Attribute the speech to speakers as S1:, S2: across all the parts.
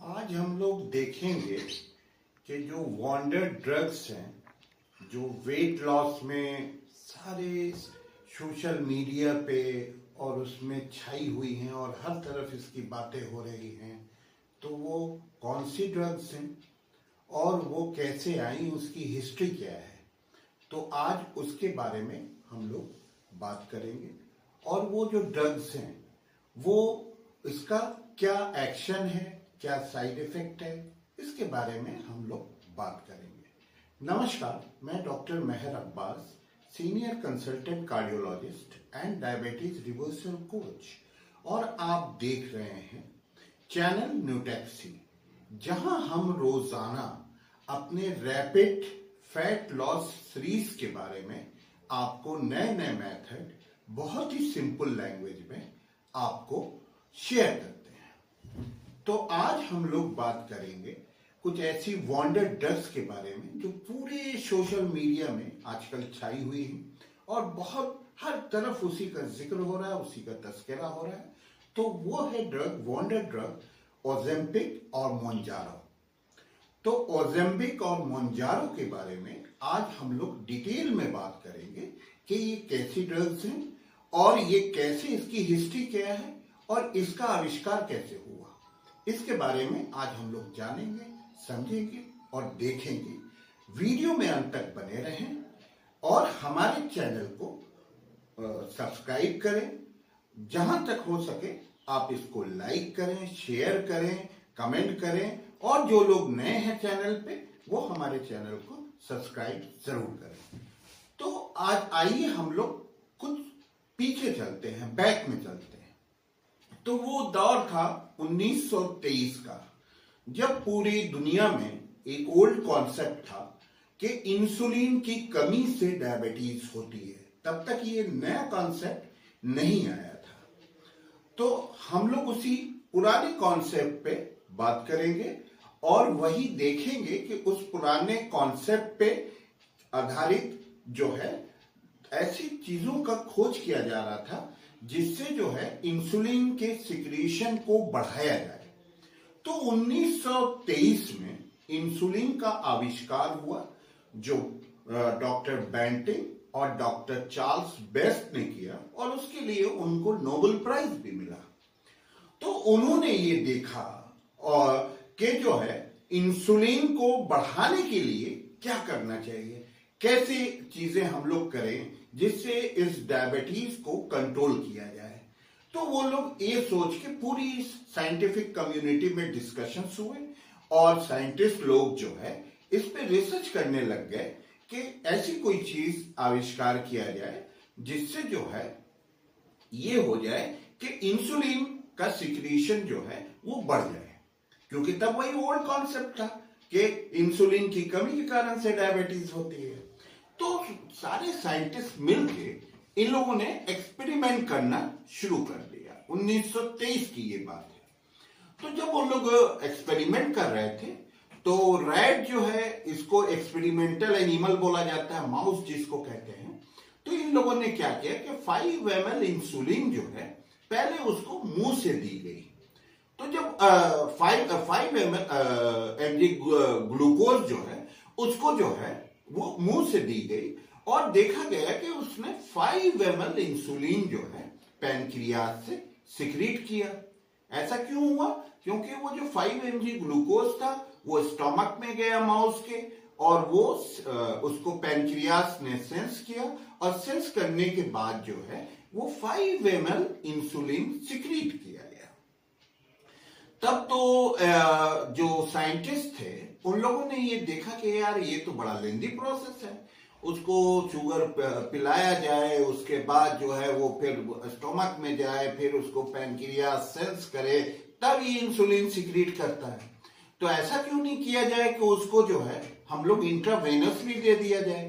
S1: आज हम लोग देखेंगे कि जो वॉन्डर ड्रग्स हैं, जो वेट लॉस में सारे सोशल मीडिया पे और उसमें छाई हुई हैं और हर तरफ इसकी बातें हो रही हैं, तो वो कौन सी ड्रग्स हैं और वो कैसे आई, उसकी हिस्ट्री क्या है। तो आज उसके बारे में हम लोग बात करेंगे। और वो जो ड्रग्स हैं वो इसका क्या एक्शन है, क्या साइड इफेक्ट है, इसके बारे में हम लोग बात करेंगे। नमस्कार, मैं doctor Mehar Abbas, senior consultant cardiologist and diabetes reversal coach, और आप देख रहे हैं चैनल न्यूटैक्सी, जहां हम रोजाना अपने रैपिड फैट लॉस सीरीज के बारे में आपको नए नए मेथड बहुत ही सिंपल लैंग्वेज में आपको शेयर करते हैं। तो आज हम लोग बात करेंगे कुछ ऐसी वॉन्डर ड्रग्स के बारे में जो पूरे सोशल मीडिया में आजकल छाई हुई है और बहुत हर तरफ उसी का जिक्र हो रहा है, उसी का तस्करा हो रहा है। तो वो है ड्रग, वॉन्डर ड्रग ओज़ेम्पिक और मोंजारो। तो ओज़ेम्पिक और मोंजारो के बारे में आज हम लोग डिटेल में बात करेंगे कि ये कैसी ड्रग्स हैं और ये कैसे, इसकी हिस्ट्री क्या है और इसका आविष्कार कैसे हुआ। इसके बारे में आज हम लोग जानेंगे, समझेंगे और देखेंगे। वीडियो में अंत तक बने रहें और हमारे चैनल को सब्सक्राइब करें। जहां तक हो सके आप इसको लाइक करें, शेयर करें, कमेंट करें, और जो लोग नए हैं चैनल पे वो हमारे चैनल को सब्सक्राइब जरूर करें। तो आज आइए हम लोग कुछ पीछे चलते हैं, बैक में चलते हैं। तो वो दौर था 1923 का, जब पूरी दुनिया में एक ओल्ड कॉन्सेप्ट था कि इंसुलिन की कमी से डायबिटीज होती है। तब तक ये नया कॉन्सेप्ट नहीं आया था। तो हम लोग उसी पुराने कॉन्सेप्ट पे बात करेंगे और वही देखेंगे कि उस पुराने कॉन्सेप्ट पे आधारित जो है ऐसी चीजों का खोज किया जा रहा था जिससे जो है इंसुलिन के सिक्रीशन को बढ़ाया जाए। तो 1923 में इंसुलिन का आविष्कार हुआ, जो डॉक्टर बेंटिंग और डॉक्टर चार्ल्स बेस्ट ने किया, और उसके लिए उनको नोबेल प्राइज भी मिला। तो उन्होंने ये देखा और कि जो है इंसुलिन को बढ़ाने के लिए क्या करना चाहिए, कैसे चीजें हम लोग करें जिससे इस डायबिटीज को कंट्रोल किया जाए। तो वो लोग ये सोच के पूरी साइंटिफिक कम्युनिटी में डिस्कशंस हुए और साइंटिस्ट लोग जो है इस पे रिसर्च करने लग गए कि ऐसी कोई चीज आविष्कार किया जाए जिससे जो है ये हो जाए कि इंसुलिन का सिक्रीशन जो है वो बढ़ जाए। क्योंकि तब वही ओल्ड कॉन्सेप्ट था कि इंसुलिन की कमी के कारण से डायबिटीज होती है। तो सारे साइंटिस्ट मिलके इन लोगों ने एक्सपेरिमेंट करना शुरू कर दिया। 1923 की ये बात है। तो जब वो लोग एक्सपेरिमेंट कर रहे थे तो रैट जो है, इसको एक्सपेरिमेंटल एनिमल बोला जाता है, माउस जिसको कहते हैं। तो इन लोगों ने क्या किया कि 5 ml इंसुलिन जो है पहले उसको मुंह से दी गई। तो जब 5 mg ग्लूकोज जो है उसको जो है वो मुंह से दी गई और देखा गया कि उसने 5 ml इंसुलिन जो है पैनक्रियाज से सिक्रीट किया। ऐसा क्यों हुआ? क्योंकि वो जो 5 mg ग्लूकोज था वो स्टमक में गया माउस के, और वो उसको पैनक्रियास ने सेंस किया, और सेंस करने के बाद जो है वो 5 ml इंसुलिन सिक्रीट किया गया। तब तो जो साइंटिस्ट थे उन लोगों ने ये देखा कि यार ये तो बड़ा लेंदी प्रोसेस है, उसको शुगर पिलाया जाए, उसके बाद जो है वो फिर स्टोमक में जाए, फिर उसको पैनक्रियास सेंस करे, तब ये इंसुलिन सिक्रीट करता है। तो ऐसा क्यों नहीं किया जाए कि उसको जो है हम लोग इंट्रावेनसली दे दिया जाए।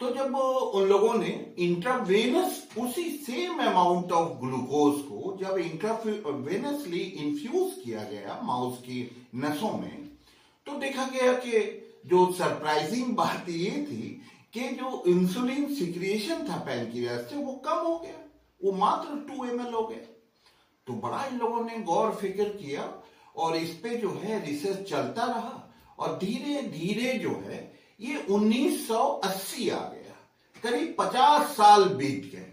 S1: तो जब उन लोगों ने इंट्रावेनस उसी सेम अमाउंट ऑफ ग्लूकोज को जब इंट्रावेनसली इंफ्यूज किया गया माउस की नसों में, तो देखा गया कि जो सरप्राइजिंग बात ये थी कि जो इंसुलिन सिक्रिएशन था पैनक्रियास से वो कम हो गया, वो मात्र 2 ml हो गया। तो बड़ा इन लोगों ने गौर फिक्र किया और इस पे जो है रिसर्च चलता रहा और धीरे धीरे जो है ये 1980 आ गया, करीब 50 साल बीत गए।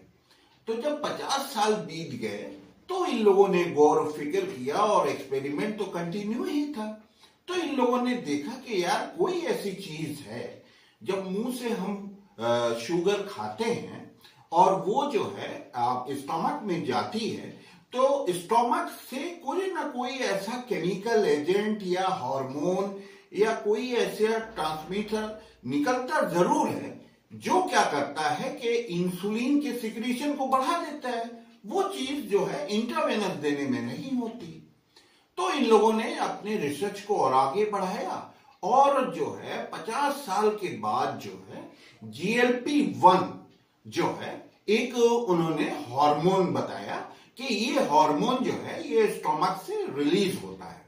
S1: तो जब 50 साल बीत गए तो इन लोगों ने गौर और फिक्र किया और एक्सपेरिमेंट तो कंटिन्यू ही था। तो इन लोगों ने देखा कि यार कोई ऐसी चीज है जब मुंह से हम शुगर खाते हैं और वो जो है स्टोमक में जाती है तो स्टोमक से कोई ना कोई ऐसा केमिकल एजेंट या हार्मोन या कोई ऐसा ट्रांसमीटर निकलता जरूर है जो क्या करता है कि इंसुलिन के सिक्रीशन को बढ़ा देता है। वो चीज जो है इंट्रावेनस देने में नहीं होती। तो इन लोगों ने अपने रिसर्च को और आगे बढ़ाया और जो है 50 साल के बाद जो है GLP-1 जो है एक उन्होंने हार्मोन बताया कि ये हार्मोन जो है ये स्टोमक से रिलीज होता है।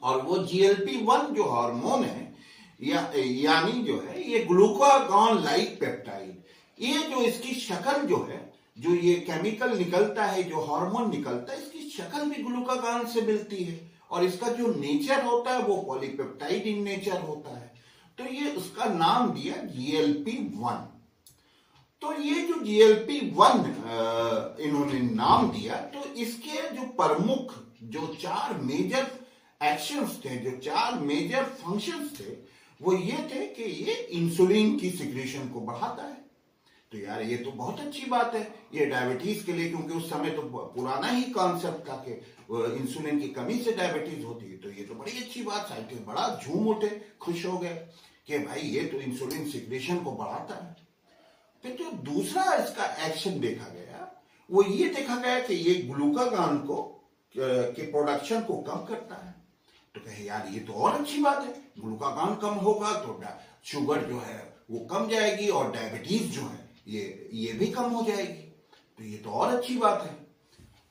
S1: और वो GLP-1 जो हार्मोन है यानी जो है ये ग्लूकागॉन लाइक पेप्टाइड, ये जो इसकी शक्ल जो है, जो ये केमिकल निकलता है, जो हार्मोन निकलता है, इसकी शक्ल भी ग्लूकागॉन से मिलती है और इसका जो नेचर होता है वो पॉलीपेप्टाइड इन नेचर होता है। तो ये उसका नाम दिया GLP-1। तो ये जो GLP-1 इन्होंने नाम दिया, तो इसके जो प्रमुख जो 4 मेजर एक्शंस थे, जो 4 मेजर फंक्शंस थे, वो ये थे कि ये इंसुलिन की सिक्रीशन को बढ़ाता है। तो यार ये तो बहुत अच्छी बात है ये डायबिटीज के लिए, क्योंकि उस समय तो पुराना ही कॉन्सेप्ट था कि इंसुलिन की कमी से डायबिटीज होती है। तो ये तो बड़ी अच्छी बात, साइंटिस्ट बड़ा झूम उठे, खुश हो गए कि भाई ये तो इंसुलिन सिक्रीशन को बढ़ाता है। फिर जो दूसरा इसका एक्शन देखा गया वो ये देखा गया कि ये ग्लूकागॉन को के प्रोडक्शन को कम करता है। तो कहे यार ये तो और अच्छी बात है, ग्लूकागॉन कम होगा तो शुगर जो है वो कम जाएगी और डायबिटीज जो है ये भी कम हो जाएगी। तो ये तो और अच्छी बात है।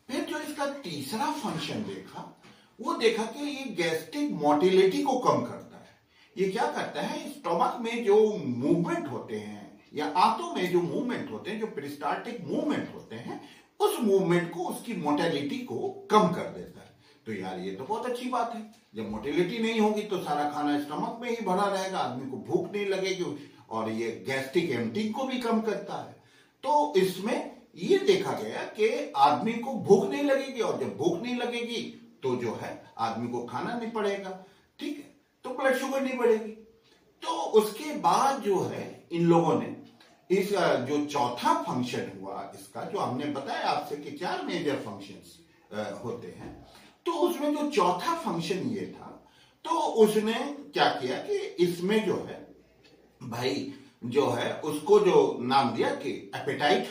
S1: फिर जो इसका तीसरा फंक्शन देखा वो देखा कि ये गैस्ट्रिक मोटिलिटी को कम करता है। ये क्या करता है, स्टोमक में जो मूवमेंट होते हैं या आंतों में जो मूवमेंट होते हैं, जो पेरिस्टाल्टिक मूवमेंट होते हैं, उस मूवमेंट को, उसकी मोटिलिटी को कम कर देता है। तो यार ये तो बहुत अच्छी बात है। जब मोटिलिटी नहीं होगी तो सारा खाना स्टमक में ही भरा रहेगा, आदमी को भूख नहीं लगेगी और ये गैस्ट्रिक एम्पटिंग को भी कम करता है। तो इसमें ये देखा गया कि आदमी को भूख नहीं लगेगी और जब भूख नहीं लगेगी तो जो है आदमी को खाना नहीं पड़ेगा, ठीक है, तो ब्लड शुगर नहीं बढ़ेगी। तो उसके बाद जो है इन लोगों ने इस जो चौथा फंक्शन हुआ इसका, जो हमने बताया आपसे कि 4 मेजर फंक्शंस होते हैं, तो उसमें जो चौथा फंक्शन ये था, तो उसने क्या किया कि इसमें जो है भाई जो है उसको जो नाम दिया कि एपेटाइट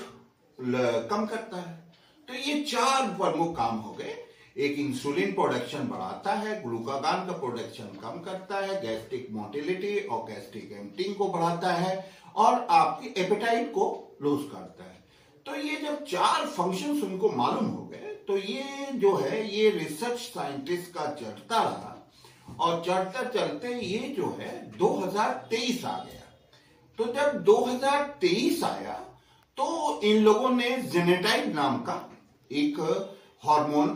S1: कम करता है। तो ये 4 प्रमुख काम हो गए। एक इंसुलिन प्रोडक्शन बढ़ाता है, ग्लूकागॉन का प्रोडक्शन कम करता है, गैस्ट्रिक मोटिलिटी और गैस्ट्रिक एम्पटिंग को बढ़ाता है और आपकी एपेटाइट को लूज करता है। तो ये जब 4 फंक्शंस उनको मालूम हो गए तो ये जो है ये रिसर्च साइंटिस्ट का चलता रहा और चलते चलते ये जो है 2023 आ गया। तो जब 2023 आया तो इन लोगों ने जेनेटाइड नाम का एक हार्मोन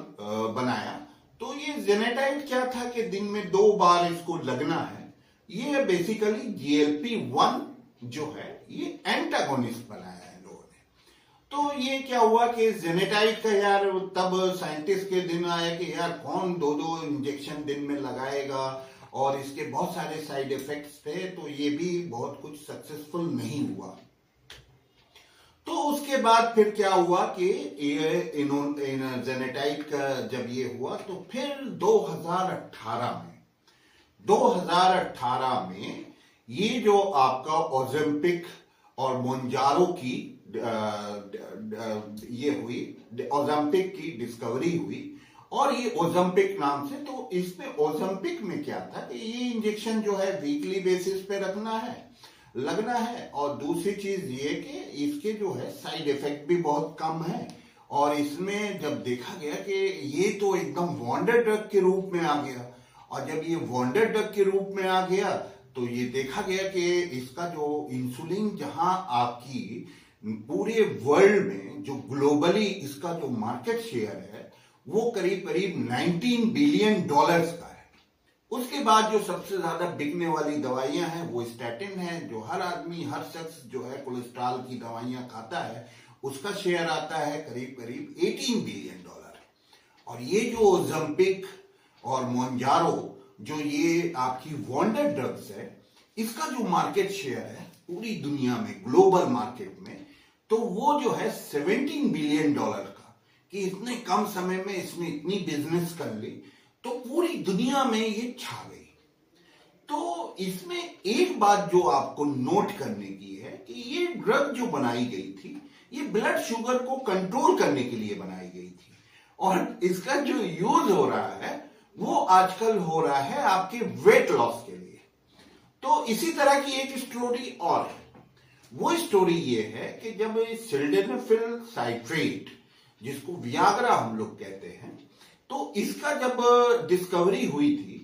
S1: बनाया। तो ये जेनेटाइड क्या था कि दिन में 2 बार इसको लगना है। ये बेसिकली GLP-1 जो है ये एंटागोनिस्ट बनाया है लोगों ने। तो ये क्या हुआ कि जेनेटाइड का यार तब साइंटिस्ट के दिन आया कि यार कौन 2-2 इंजेक्शन दिन में लगाएगा और इसके बहुत सारे साइड इफेक्ट्स थे, तो ये भी बहुत कुछ सक्सेसफुल नहीं हुआ। तो उसके बाद फिर क्या हुआ कि ये जेनेटाइड का जब ये हुआ तो फिर 2018 में ये जो आपका ओज़ेम्पिक और मोंजारो की ये हुई, ओज़ेम्पिक की डिस्कवरी हुई और ये ओज़ेम्पिक नाम से। तो इसमें ओज़ेम्पिक में क्या था कि ये इंजेक्शन जो है वीकली बेसिस पे लगना है और दूसरी चीज ये कि इसके जो है साइड इफेक्ट भी बहुत कम है। और इसमें जब देखा गया कि ये तो एकदम वंडर ड्रग के रूप में आ गया और जब ये वंडर ड्रग के रूप में आ गया तो ये देखा गया कि इसका जो इंसुलिन जहां आपकी पूरे वर्ल्ड में जो ग्लोबली इसका जो मार्केट शेयर है वो करीब करीब 19 बिलियन डॉलर्स का है। उसके बाद जो सबसे ज्यादा बिकने वाली दवाइयां हैं वो स्टैटिन है, जो हर आदमी हर शख्स जो है कोलेस्ट्रॉल की दवाइयां खाता है उसका शेयर आता है करीब करीब 18 बिलियन डॉलर। और ये जो ओज़ेम्पिक और मोंजारो जो ये आपकी वॉन्डर ड्रग्स है, इसका जो मार्केट शेयर है पूरी दुनिया में ग्लोबल मार्केट में, तो वो जो है 17 बिलियन डॉलर का, कि इतने कम समय में इसने इतनी बिजनेस कर ली तो पूरी दुनिया में ये छा गई। तो इसमें एक बात जो आपको नोट करने की है कि ये ड्रग जो बनाई गई थी ये ब्लड शुगर को कंट्रोल करने के लिए बनाई गई थी, और इसका जो यूज हो रहा है वो आजकल हो रहा है आपके वेट लॉस के लिए। तो इसी तरह की एक स्टोरी और है। वो स्टोरी ये है कि जब सिल्डेनाफिल साइट्रेट, जिसको वियाग्रा हम लोग कहते हैं, तो इसका जब डिस्कवरी हुई थी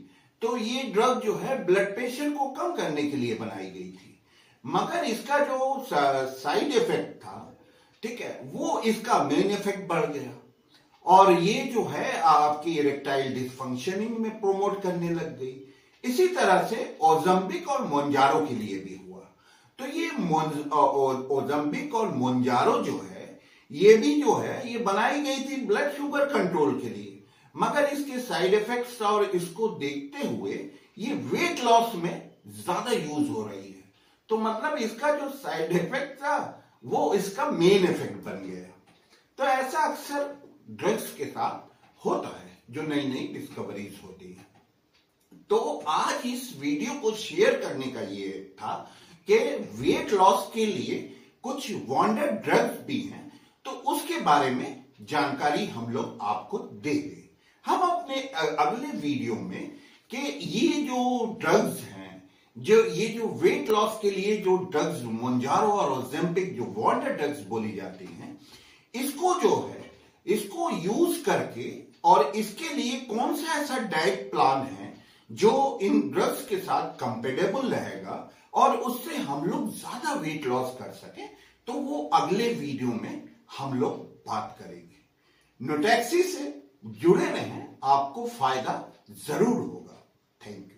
S1: तो ये ड्रग जो है ब्लड प्रेशर को कम करने के लिए बनाई गई थी, मगर इसका जो साइड इफेक्ट था, ठीक है, वो इसका मेन इफेक्ट बढ़ गया और ये जो है आपकी इरेक्टाइल डिसफंक्शनिंग में प्रोमोट करने लग गई। इसी तरह से ओज़ेम्पिक और मोंजारो के लिए भी हुआ। तो ये ओज़ेम्पिक और मोंजारो जो है ये भी जो है ये बनाई गई थी ब्लड शुगर कंट्रोल के लिए, मगर इसके साइड इफेक्ट्स और इसको देखते हुए ये वेट लॉस में ज्यादा यूज हो रही है। तो मतलब इसका जो साइड इफेक्ट था वो इसका मेन इफेक्ट बन गया। तो ऐसा अक्सर ड्रग्स के साथ होता है जो नई नई डिस्कवरीज होती है। तो आज इस वीडियो को शेयर करने का ये था कि वेट लॉस के लिए कुछ वॉन्डर ड्रग्स भी हैं, तो उसके बारे में जानकारी हम लोग आपको दे दें। हम अपने अगले वीडियो में कि ये जो ड्रग्स हैं, जो ये जो वेट लॉस के लिए जो ड्रग्स मोंजारो और ओज़ेम्पिक जो वॉन्डर ड्रग्स बोली जाती हैं, इसको जो है इसको यूज करके और इसके लिए कौन सा ऐसा डाइट प्लान है जो इन ड्रग्स के साथ कंपेटेबल रहेगा और उससे हम लोग ज्यादा वेट लॉस कर सके, तो वो अगले वीडियो में हम लोग बात करेंगे। न्यूटैक्सी से जुड़े रहें, आपको फायदा जरूर होगा। Thank you.